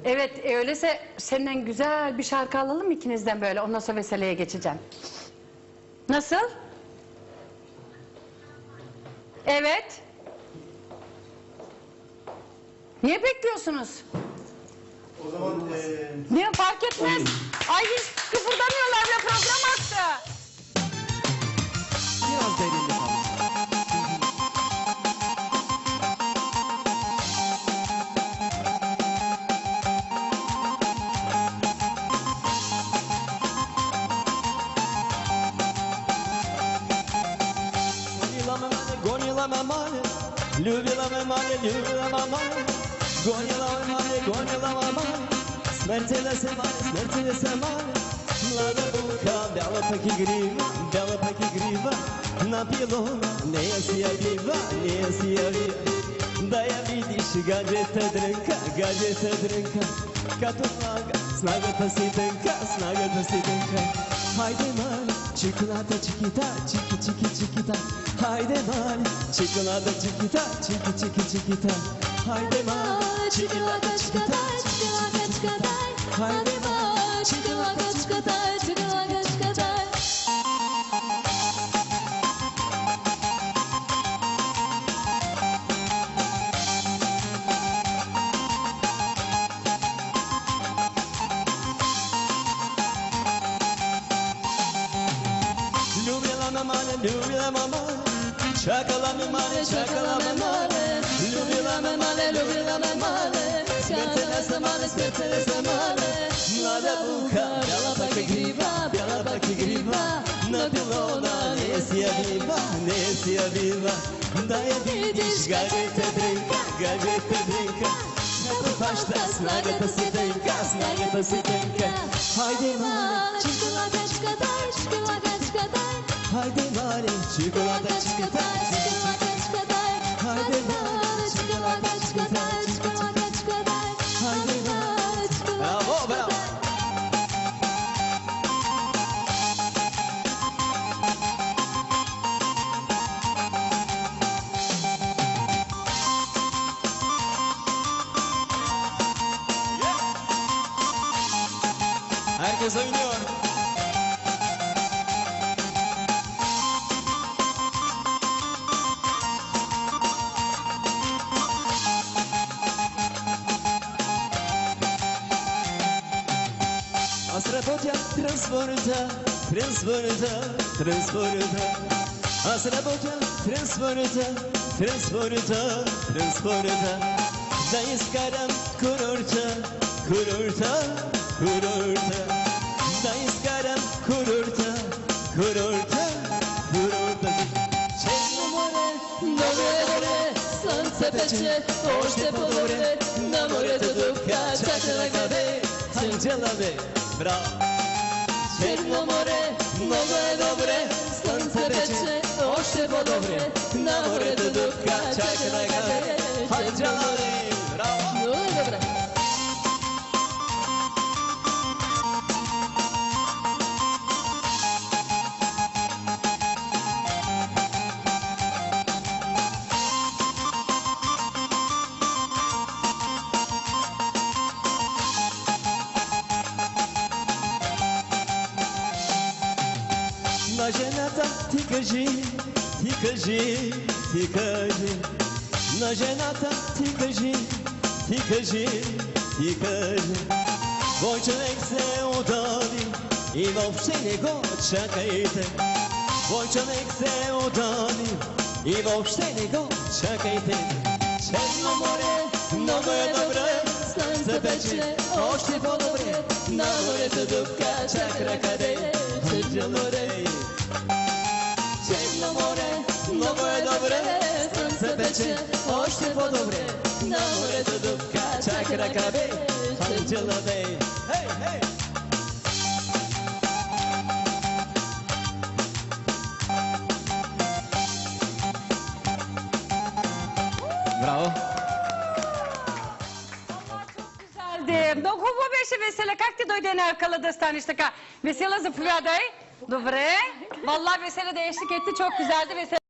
Evet, öyleyse senden güzel bir şarkı alalım mı ikinizden böyle? Ondan sonra Vesele'ye geçeceğim. Nasıl? Evet. Niye bekliyorsunuz? O zaman Niye fark etmez? Ay hiç kıpırdamıyorlar bile, program aktı. Biraz derinlik alın. Gonila me male, ljubila me male, ljubila me male, gonila me male, gonila me male, smrtila se male, mlada buka, bela pa ki griva, na pilona, nije si viva, da ja vidiš gađeta drnka, kad tu snaga ta si tenka, haydi male, çikolata çikita, haydi male, çikolata çikita, haydi male, çikolata çikita, haydi male, çikolata çikita. Ljubila me male, čakala me male, ljubila me male, smrtila se male, mlada buka, bela pa ki griva, na pilona, nije si viva, da je vidiš gađeta drnka, kako pašta, snaga ta si tenka, haydi male, Çikolata çikadaj, haydi male, çikolata çikita, haydi male, çikolata çikita, haydi male, bravo, bravo. Herkes oynuyor. Asraботя трансфорта, Asraботя трансфорта, да изкарам курорта, da изкарам курорта. Честно море, добре, слънце пече, още по-добре, на морето дупка, чака на гъбе. Анджела, браво! Черно море, много е добре, слънце пече, още по-добре, на морето дупка, чака на гъбе. Анджела, браво! Много е добре. На жената ти кажи, на жената ти кажи, твой човек се удари и въобще не го чакайте, твой човек се удари и въобще не го чакайте. Черно море, много е добре, слънце пече, още по-добре, на морето дупка, чакра къде, Черно море. Черно море, много е добре, слънце пече, още по-добре, на морето дупка, чакра къде, Анджела Бей. Хей, хей! Браво! Много хубаво беше, Весела. Как ти дойде на акъла да станеш така? Весела, заповядай. Добре. Валла, Весела да ещекете, çok güzeldi. Весела.